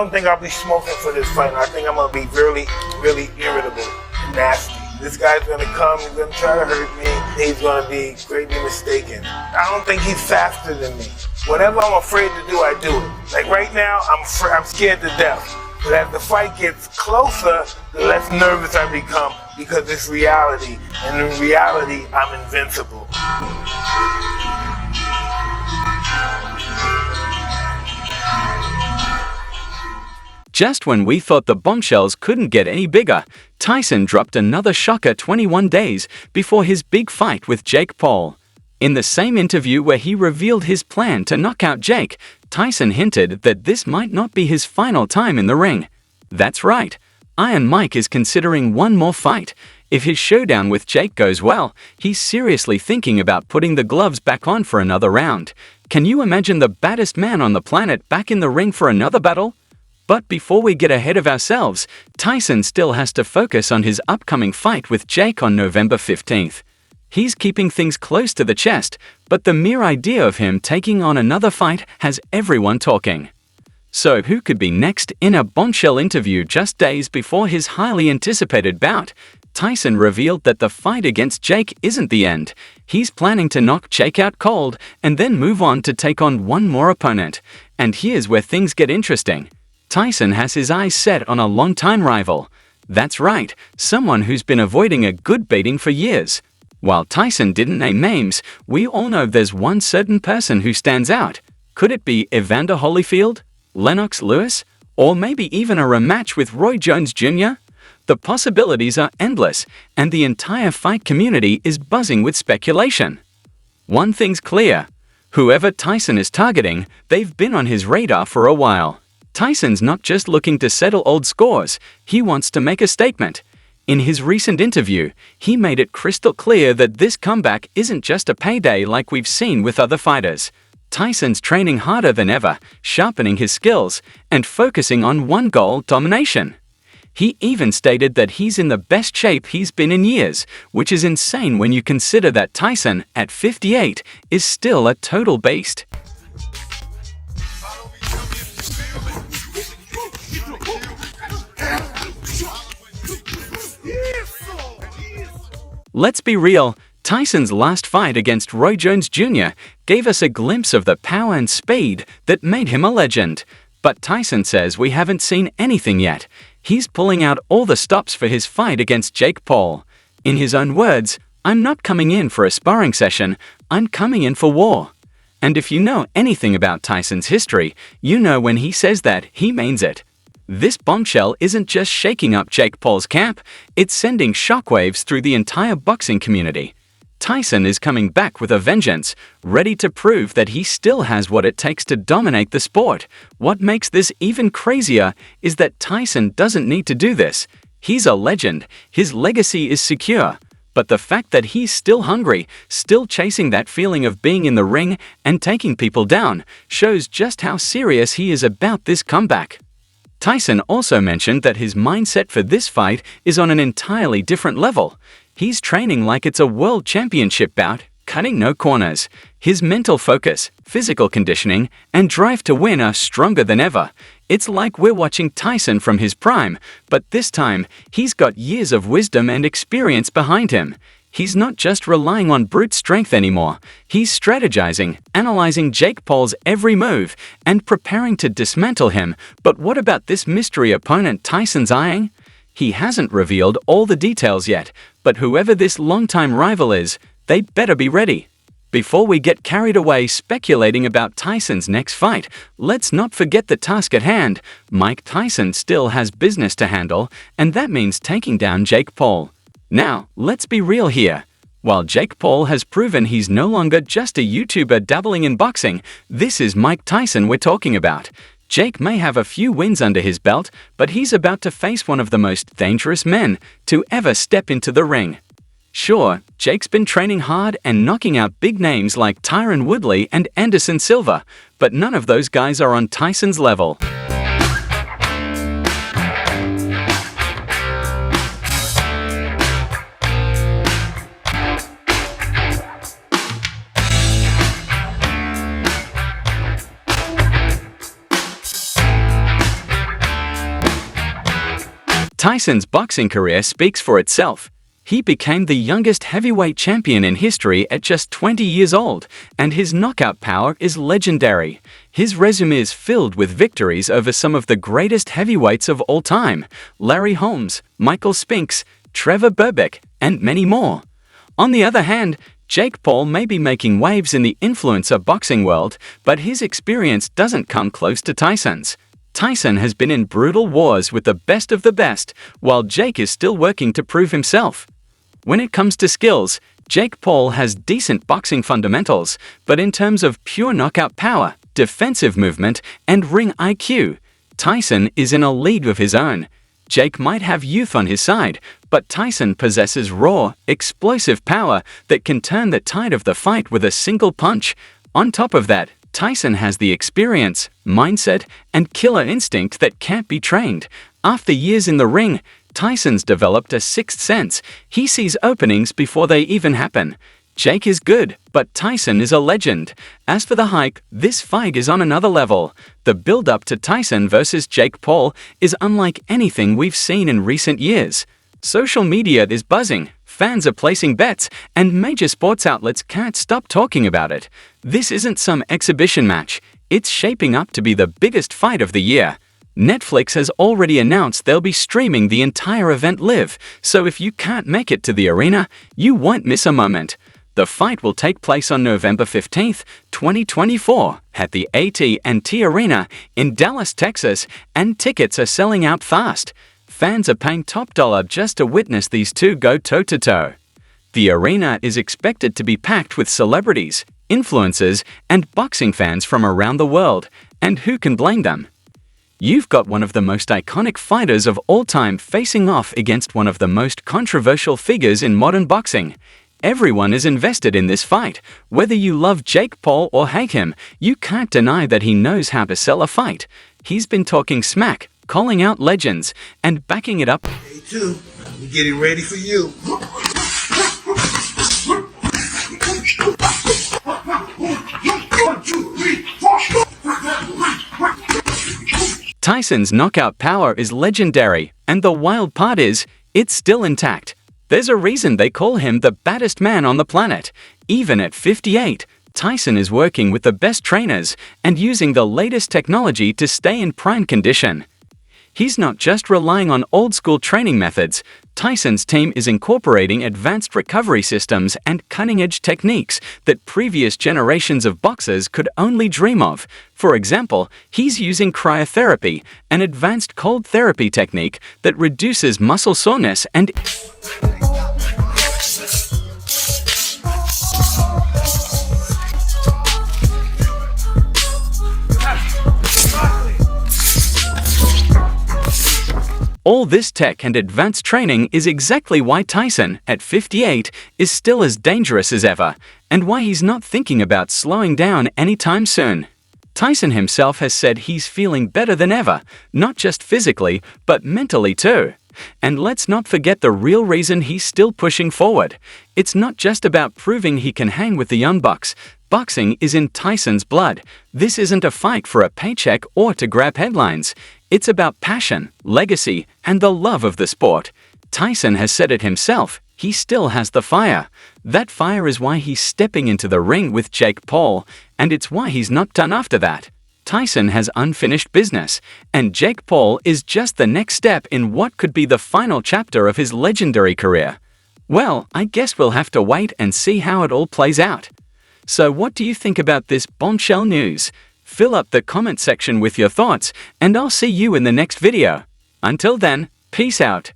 don't think I'll be smoking for this fight. I think I'm going to be really, really irritable and nasty. This guy's going to come, he's going to try to hurt me. He's going to be greatly mistaken. I don't think he's faster than me. Whatever I'm afraid to do, I do it. Like right now, I'm scared to death. But as the fight gets closer, the less nervous I become because it's reality. And in reality, I'm invincible. Just when we thought the bombshells couldn't get any bigger, Tyson dropped another shocker 21 days before his big fight with Jake Paul. In the same interview where he revealed his plan to knock out Jake, Tyson hinted that this might not be his final time in the ring. That's right, Iron Mike is considering one more fight. If his showdown with Jake goes well, he's seriously thinking about putting the gloves back on for another round. Can you imagine the baddest man on the planet back in the ring for another battle? But before we get ahead of ourselves, Tyson still has to focus on his upcoming fight with Jake on November 15th. He's keeping things close to the chest, but the mere idea of him taking on another fight has everyone talking. So who could be next? In a bombshell interview just days before his highly anticipated bout, Tyson revealed that the fight against Jake isn't the end. He's planning to knock Jake out cold and then move on to take on one more opponent. And here's where things get interesting. Tyson has his eyes set on a longtime rival. That's right, someone who's been avoiding a good beating for years. While Tyson didn't name names, we all know there's one certain person who stands out. Could it be Evander Holyfield, Lennox Lewis, or maybe even a rematch with Roy Jones Jr.? The possibilities are endless, and the entire fight community is buzzing with speculation. One thing's clear. Whoever Tyson is targeting, they've been on his radar for a while. Tyson's not just looking to settle old scores, he wants to make a statement. In his recent interview, he made it crystal clear that this comeback isn't just a payday like we've seen with other fighters. Tyson's training harder than ever, sharpening his skills, and focusing on one goal: domination. He even stated that he's in the best shape he's been in years, which is insane when you consider that Tyson, at 58, is still a total beast. Let's be real, Tyson's last fight against Roy Jones Jr. gave us a glimpse of the power and speed that made him a legend. But Tyson says we haven't seen anything yet. He's pulling out all the stops for his fight against Jake Paul. In his own words, "I'm not coming in for a sparring session, I'm coming in for war." And if you know anything about Tyson's history, you know when he says that, he means it. This bombshell isn't just shaking up Jake Paul's camp, it's sending shockwaves through the entire boxing community. Tyson is coming back with a vengeance, ready to prove that he still has what it takes to dominate the sport. What makes this even crazier is that Tyson doesn't need to do this. He's a legend, his legacy is secure. But the fact that he's still hungry, still chasing that feeling of being in the ring and taking people down, shows just how serious he is about this comeback. Tyson also mentioned that his mindset for this fight is on an entirely different level. He's training like it's a world championship bout, cutting no corners. His mental focus, physical conditioning, and drive to win are stronger than ever. It's like we're watching Tyson from his prime, but this time, he's got years of wisdom and experience behind him. He's not just relying on brute strength anymore. He's strategizing, analyzing Jake Paul's every move, and preparing to dismantle him. But what about this mystery opponent Tyson's eyeing? He hasn't revealed all the details yet, but whoever this longtime rival is, they'd better be ready. Before we get carried away speculating about Tyson's next fight, let's not forget the task at hand. Mike Tyson still has business to handle, and that means taking down Jake Paul. Now, let's be real here. While Jake Paul has proven he's no longer just a YouTuber dabbling in boxing, this is Mike Tyson we're talking about. Jake may have a few wins under his belt, but he's about to face one of the most dangerous men to ever step into the ring. Sure, Jake's been training hard and knocking out big names like Tyron Woodley and Anderson Silva, but none of those guys are on Tyson's level. Tyson's boxing career speaks for itself. He became the youngest heavyweight champion in history at just 20 years old, and his knockout power is legendary. His resume is filled with victories over some of the greatest heavyweights of all time: Larry Holmes, Michael Spinks, Trevor Berbick, and many more. On the other hand, Jake Paul may be making waves in the influencer boxing world, but his experience doesn't come close to Tyson's. Tyson has been in brutal wars with the best of the best, while Jake is still working to prove himself. When it comes to skills, Jake Paul has decent boxing fundamentals, but in terms of pure knockout power, defensive movement, and ring IQ, Tyson is in a league of his own. Jake might have youth on his side, but Tyson possesses raw, explosive power that can turn the tide of the fight with a single punch. On top of that, Tyson has the experience, mindset, and killer instinct that can't be trained. After years in the ring, Tyson's developed a sixth sense. He sees openings before they even happen. Jake is good, but Tyson is a legend. As for the hype, this fight is on another level. The build-up to Tyson versus Jake Paul is unlike anything we've seen in recent years. Social media is buzzing, fans are placing bets, and major sports outlets can't stop talking about it. This isn't some exhibition match. It's shaping up to be the biggest fight of the year. Netflix has already announced they'll be streaming the entire event live, so if you can't make it to the arena, you won't miss a moment. The fight will take place on November 15th, 2024, at the AT&T Arena in Dallas, Texas, and tickets are selling out fast. Fans are paying top dollar just to witness these two go toe-to-toe. The arena is expected to be packed with celebrities, influencers, and boxing fans from around the world, and who can blame them? You've got one of the most iconic fighters of all time facing off against one of the most controversial figures in modern boxing. Everyone is invested in this fight. Whether you love Jake Paul or hate him, you can't deny that he knows how to sell a fight. He's been talking smack, calling out legends, and backing it up. Day two, we're getting ready for you. 1, 2, 3, 4. Tyson's knockout power is legendary, and the wild part is, it's still intact. There's a reason they call him the baddest man on the planet. Even at 58, Tyson is working with the best trainers and using the latest technology to stay in prime condition. He's not just relying on old-school training methods. Tyson's team is incorporating advanced recovery systems and cutting-edge techniques that previous generations of boxers could only dream of. For example, he's using cryotherapy, an advanced cold therapy technique that reduces muscle soreness and all this tech and advanced training is exactly why Tyson, at 58, is still as dangerous as ever, and why he's not thinking about slowing down anytime soon. Tyson himself has said he's feeling better than ever, not just physically, but mentally too. And let's not forget the real reason he's still pushing forward. It's not just about proving he can hang with the young bucks. Boxing is in Tyson's blood. This isn't a fight for a paycheck or to grab headlines. It's about passion, legacy, and the love of the sport. Tyson has said it himself, he still has the fire. That fire is why he's stepping into the ring with Jake Paul, and it's why he's not done after that. Tyson has unfinished business, and Jake Paul is just the next step in what could be the final chapter of his legendary career. Well, I guess we'll have to wait and see how it all plays out. So what do you think about this bombshell news? Fill up the comment section with your thoughts, and I'll see you in the next video. Until then, peace out.